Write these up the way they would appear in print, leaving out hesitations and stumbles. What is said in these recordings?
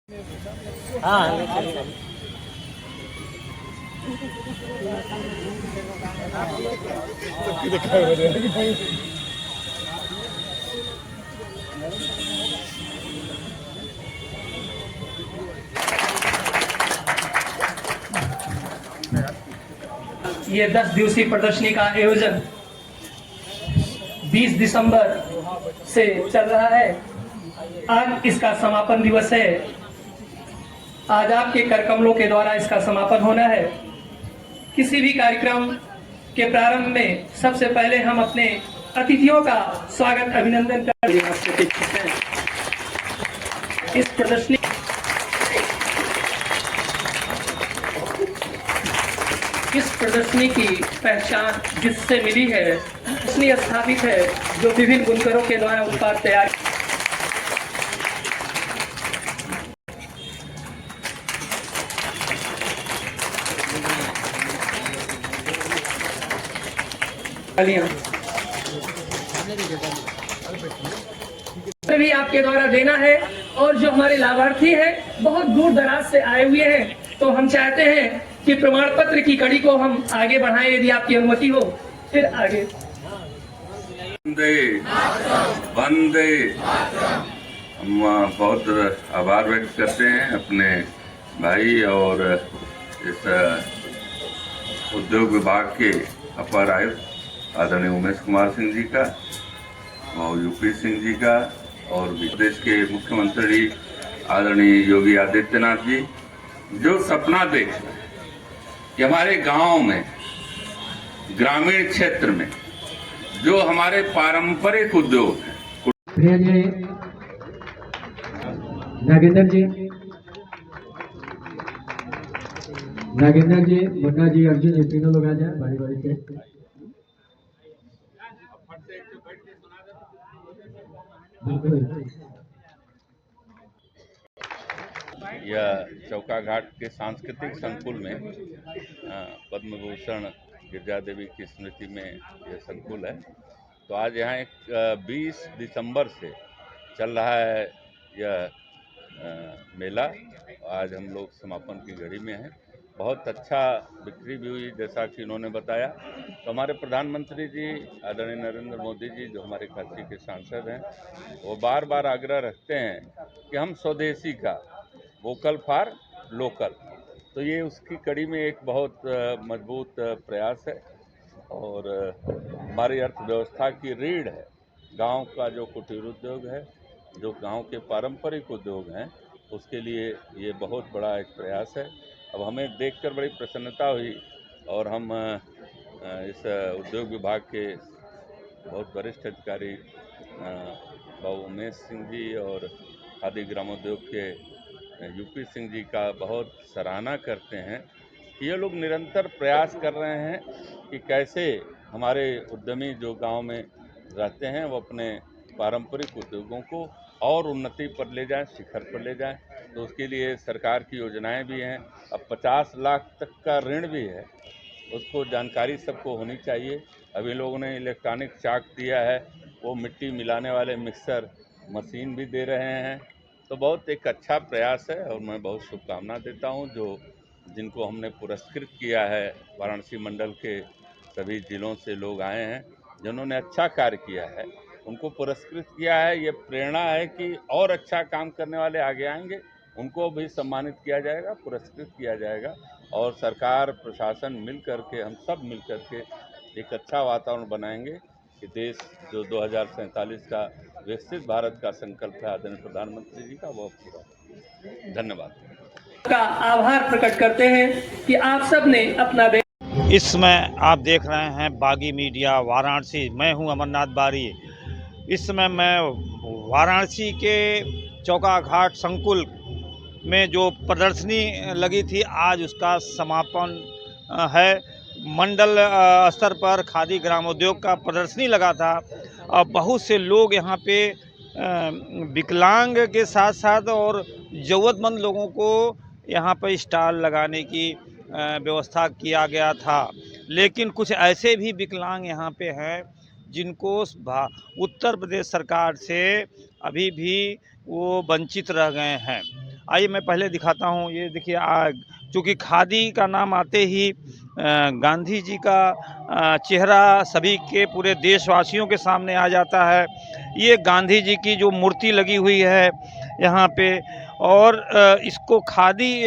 हाँ चलिए। ये 10 दिवसीय प्रदर्शनी का आयोजन 20 दिसंबर से चल रहा है। आज इसका समापन दिवस है। आज आपके करकमलों के द्वारा इसका समापन होना है। किसी भी कार्यक्रम के प्रारंभ में सबसे पहले हम अपने अतिथियों का स्वागत अभिनंदन कर इस प्रदर्शनी की पहचान जिससे मिली है इसलिए स्थापित है जो विभिन्न बुनकरों के द्वारा उत्पाद तैयार भी आपके द्वारा देना है। और जो हमारे लाभार्थी हैं बहुत दूर दराज से आए हुए हैं, तो हम चाहते हैं कि प्रमाण पत्र की कड़ी को हम आगे बढ़ाएं यदि आपकी अनुमति हो। फिर आगे वंदे वंदे। हम बहुत आभार व्यक्त करते हैं अपने भाई और इस उद्योग विभाग के अपर आयुक्त आदरणीय उमेश कुमार सिंह जी का और यूपी सिंह जी का और प्रदेश के मुख्यमंत्री आदरणीय योगी आदित्यनाथ जी जो सपना देख रहे हैं कि हमारे गांव में ग्रामीण क्षेत्र में जो हमारे पारंपरिक उद्योग हैं। प्रिया जी, नागेंद्र जी, मुन्ना जी, अर्जुन, ये तीनों लोग आ जाए बारी बारी से। यह चौका घाट के सांस्कृतिक संकुल में पद्म भूषण गिरिजा देवी की स्मृति में यह संकुल है। तो आज यहाँ एक 20 दिसंबर से चल रहा है यह मेला। आज हम लोग समापन की घड़ी में हैं। बहुत अच्छा बिक्री भी हुई जैसा कि इन्होंने बताया। तो हमारे प्रधानमंत्री जी आदरणीय नरेंद्र मोदी जी जो हमारे काशी के सांसद हैं, वो बार बार आग्रह रखते हैं कि हम स्वदेशी का वोकल फॉर लोकल, तो ये उसकी कड़ी में एक बहुत मजबूत प्रयास है। और हमारी अर्थव्यवस्था की रीढ़ है गांव का जो कुटीर उद्योग है, जो गांव के पारंपरिक उद्योग हैं, उसके लिए ये बहुत बड़ा एक प्रयास है। अब हमें देखकर बड़ी प्रसन्नता हुई और हम इस उद्योग विभाग के बहुत वरिष्ठ अधिकारी बाबू उमेश सिंह जी और खादी ग्रामोद्योग के यूपी सिंह जी का बहुत सराहना करते हैं कि ये लोग निरंतर प्रयास कर रहे हैं कि कैसे हमारे उद्यमी जो गांव में रहते हैं वो अपने पारंपरिक उद्योगों को और उन्नति पर ले जाएं, शिखर पर ले जाएं। तो उसके लिए सरकार की योजनाएं भी हैं। अब 50 लाख तक का ऋण भी है, उसको जानकारी सबको होनी चाहिए। अभी लोगों ने इलेक्ट्रॉनिक चाक दिया है, वो मिट्टी मिलाने वाले मिक्सर मशीन भी दे रहे हैं। तो बहुत एक अच्छा प्रयास है और मैं बहुत शुभकामना देता हूं जो जिनको हमने पुरस्कृत किया है। वाराणसी मंडल के सभी जिलों से लोग आए हैं जिन्होंने अच्छा कार्य किया है, उनको पुरस्कृत किया है। ये प्रेरणा है कि और अच्छा काम करने वाले आगे आएंगे, उनको भी सम्मानित किया जाएगा, पुरस्कृत किया जाएगा। और सरकार प्रशासन मिल करके, हम सब मिल करके एक अच्छा वातावरण बनाएंगे कि देश जो 2047 का विकसित भारत का संकल्प है आदरणीय प्रधानमंत्री जी का, वो पूरा हो। धन्यवाद का आभार प्रकट करते हैं कि आप सब ने अपना इस समय आप देख रहे हैं बागी मीडिया वाराणसी। मैं हूं अमरनाथ बारी। इस समय मैं वाराणसी के चौका घाट संकुल में जो प्रदर्शनी लगी थी आज उसका समापन है। मंडल स्तर पर खादी ग्रामोद्योग का प्रदर्शनी लगा था और बहुत से लोग यहाँ पे विकलांग के साथ साथ और ज़रूरतमंद लोगों को यहाँ पर स्टॉल लगाने की व्यवस्था किया गया था। लेकिन कुछ ऐसे भी विकलांग यहाँ पे हैं जिनको उत्तर प्रदेश सरकार से अभी भी वो वंचित रह गए हैं। आइए मैं पहले दिखाता हूँ। ये देखिए, चूँकि खादी का नाम आते ही गांधी जी का चेहरा सभी के पूरे देशवासियों के सामने आ जाता है। ये गांधी जी की जो मूर्ति लगी हुई है यहाँ पे, और इसको खादी,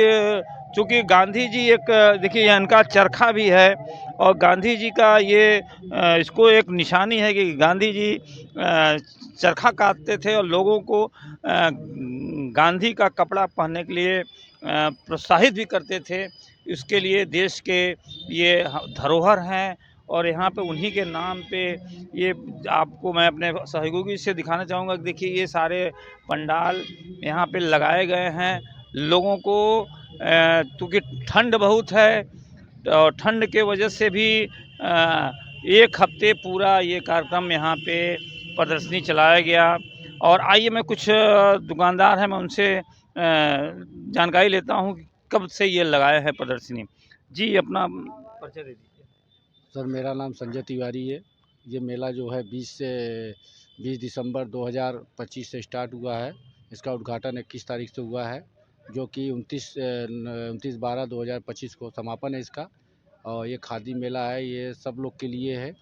चूँकि गांधी जी एक, देखिए यहाँ इनका चरखा भी है, और गांधी जी का ये इसको एक निशानी है कि गांधी जी चरखा काटते थे और लोगों को गांधी का कपड़ा पहनने के लिए प्रोत्साहित भी करते थे। इसके लिए देश के ये धरोहर हैं, और यहाँ पे उन्हीं के नाम पे ये, आपको मैं अपने सहयोगी से दिखाना चाहूँगा कि देखिए ये सारे पंडाल यहाँ पे लगाए गए हैं। लोगों को क्योंकि ठंड बहुत है, और ठंड के वजह से भी एक हफ्ते पूरा ये कार्यक्रम यहाँ पे प्रदर्शनी चलाया गया। और आइए मैं कुछ दुकानदार हैं, मैं उनसे जानकारी लेता हूँ कि कब से ये लगाए हैं प्रदर्शनी। जी, अपना परिचय दे दीजिए। सर, मेरा नाम संजय तिवारी है। ये मेला जो है 20 दिसंबर 2025 से स्टार्ट हुआ है। इसका उद्घाटन 21 तारीख से हुआ है, जो कि 29/12/2025 को समापन है इसका। और ये खादी मेला है, ये सब लोग के लिए है,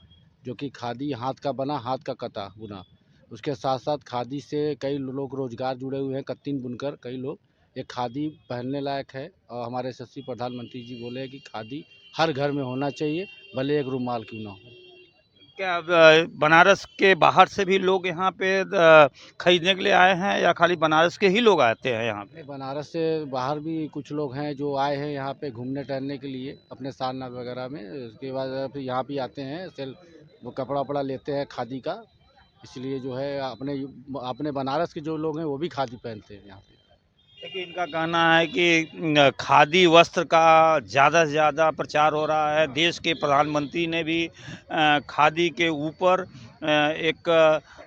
जो कि खादी हाथ का बना, हाथ का कता बुना। उसके साथ साथ खादी से कई लोग रोजगार जुड़े हुए हैं, कत्तीन बुनकर कई लोग। ये खादी पहनने लायक है, और हमारे यशस्वी प्रधानमंत्री जी बोले हैं कि खादी हर घर में होना चाहिए, भले एक रुमाल क्यों ना हो। क्या बनारस के बाहर से भी लोग यहाँ पे खरीदने के लिए आए हैं, या खाली बनारस के ही लोग आते हैं यहाँ पे? बनारस से बाहर भी कुछ लोग हैं जो आए हैं यहाँ पे घूमने टहलने के लिए अपने सारनाथ वगैरह में। उसके बाद फिर यहाँ भी आते हैं, सेल वो कपड़ा वपड़ा लेते हैं खादी का। इसलिए जो है अपने बनारस के जो लोग हैं वो भी खादी पहनते हैं यहाँ पे। देखिए, इनका कहना है कि खादी वस्त्र का ज़्यादा से ज़्यादा प्रचार हो रहा है। देश के प्रधानमंत्री ने भी खादी के ऊपर एक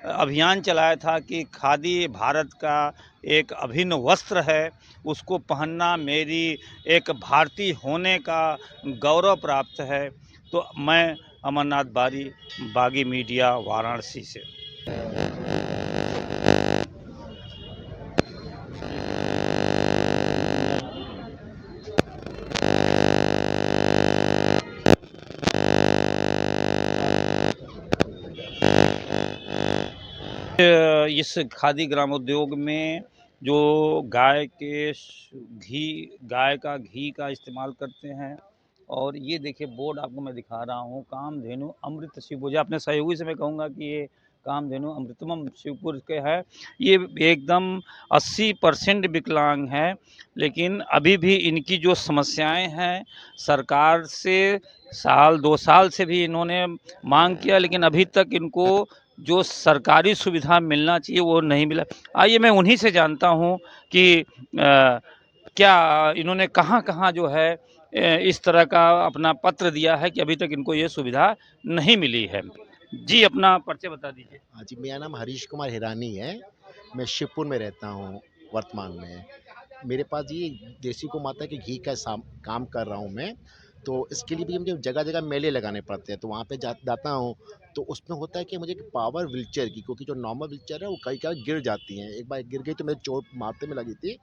अभियान चलाया था कि खादी भारत का एक अभिन्न वस्त्र है, उसको पहनना मेरी एक भारतीय होने का गौरव प्राप्त है। तो मैं अमरनाथ बारी, बागी मीडिया, वाराणसी से। इस खादी ग्रामोद्योग में जो गाय का घी का इस्तेमाल करते हैं, और ये देखिए बोर्ड आपको मैं दिखा रहा हूँ, कामधेनु अमृत शिवपूजा। अपने सहयोगी से मैं कहूँगा कि ये कामधेनु अमृतम शिवपुर के है। ये एकदम 80% विकलांग है, लेकिन अभी भी इनकी जो समस्याएं हैं, सरकार से 2 साल से भी इन्होंने मांग किया, लेकिन अभी तक इनको जो सरकारी सुविधा मिलना चाहिए वो नहीं मिला। आइए मैं उन्हीं से जानता हूँ कि क्या इन्होंने कहाँ जो है इस तरह का अपना पत्र दिया है कि अभी तक इनको ये सुविधा नहीं मिली है। जी, अपना परिचय बता दीजिए। हाँ जी, मेरा नाम हरीश कुमार हिरानी है। मैं शिवपुर में रहता हूँ वर्तमान में। मेरे पास ये देसी गौ माता के घी का काम कर रहा हूँ मैं। तो इसके लिए भी मुझे जगह जगह मेले लगाने पड़ते हैं, तो वहाँ पे जाता हूँ। तो उसमें होता है कि मुझे पावर व्हीलचेयर की, क्योंकि जो नॉर्मल व्हीलचेयर है वो कई गिर जाती हैं। एक बार गिर गई तो मेरे चोट माथे में लगी थी।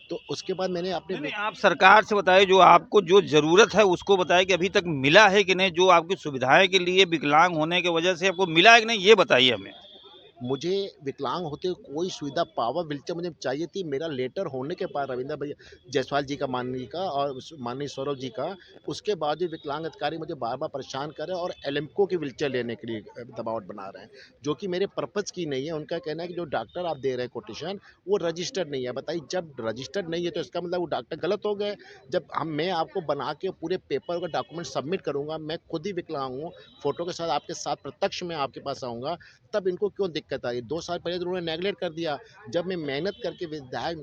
तो उसके बाद मैंने अपने नहीं, आप सरकार से बताइए, जो आपको जो ज़रूरत है उसको बताइए कि अभी तक मिला है कि नहीं, जो आपकी सुविधाएं के लिए विकलांग होने की वजह से आपको मिला है कि नहीं, ये बताइए हमें। मुझे विकलांग होते हुए कोई सुविधा, पावर व्हीलचेयर मुझे चाहिए थी। मेरा लेटर होने के बाद रविंद्र भैया जायसवाल जी का, माननीय का, और माननीय सौरभ जी का, उसके बाद भी विकलांग अधिकारी मुझे बार बार परेशान कर रहे हैं और एलएमको की व्हीलचेयर लेने के लिए दबाव बना रहे हैं, जो कि मेरे पर्पज़ की नहीं है। उनका कहना है कि जो डॉक्टर आप दे रहे हैं कोटेशन वो रजिस्टर्ड नहीं है। बताइए, जब रजिस्टर्ड नहीं है तो इसका मतलब वो डॉक्टर गलत हो गए। जब मैं आपको बना के पूरे पेपर का डॉक्यूमेंट सबमिट करूँगा, मैं खुद ही विकलांग हूँ, फ़ोटो के साथ आपके साथ प्रत्यक्ष में आपके पास आऊँगा, तब इनको क्यों दिक्कत आई? 2 साल पहले तो उन्होंने नेगलेक्ट कर दिया। जब मैं मेहनत करके विधायक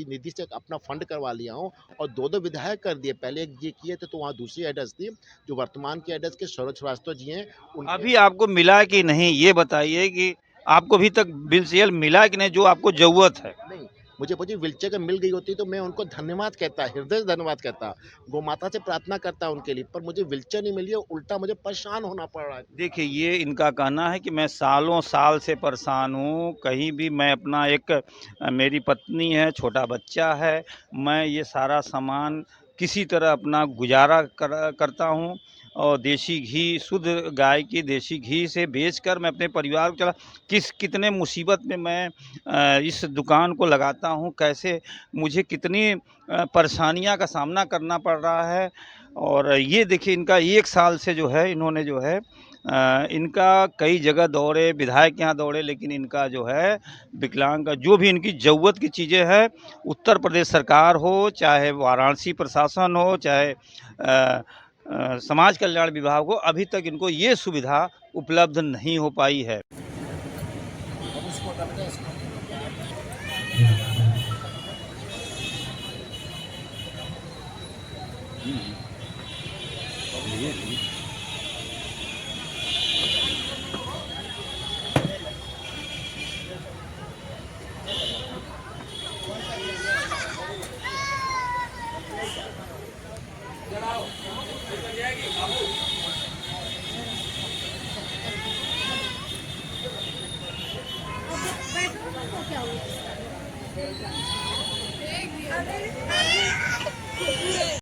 निधि से अपना फंड करवा लिया हूँ, और 2 विधायक कर दिए। पहले एक ये किए थे तो वहाँ दूसरी एड्रेस थी, जो वर्तमान की एड्रेस के सौरभ श्रीवास्तव जी हैं। अभी आपको मिला कि नहीं, ये बताइए कि आपको अभी तक व्हीलचेयर मिला कि नहीं, जो आपको ज़रूरत है? नहीं, मुझे व्हीलचेयर का मिल गई होती तो मैं उनको धन्यवाद कहता, हृदय से धन्यवाद कहता, गौ माता से प्रार्थना करता उनके लिए, पर मुझे व्हीलचेयर नहीं मिली है, उल्टा मुझे परेशान होना पड़ रहा है। देखिए, ये इनका कहना है कि मैं सालों साल से परेशान हूँ, कहीं भी मैं अपना मेरी पत्नी है, छोटा बच्चा है, मैं ये सारा सामान किसी तरह अपना गुजारा करता हूँ और देसी घी, शुद्ध गाय की देसी घी से बेचकर मैं अपने परिवार को चला कितने मुसीबत में मैं इस दुकान को लगाता हूँ, कैसे मुझे कितनी परेशानियाँ का सामना करना पड़ रहा है। और ये देखिए, इनका 1 साल से जो है इन्होंने जो है इनका कई जगह दौड़े, विधायक के यहाँ दौड़े, लेकिन इनका जो है विकलांग का जो भी इनकी ज़रूरत की चीज़ें हैं, उत्तर प्रदेश सरकार हो, चाहे वाराणसी प्रशासन हो, चाहे समाज कल्याण विभाग हो, अभी तक इनको ये सुविधा उपलब्ध नहीं हो पाई है। क्या हुआ?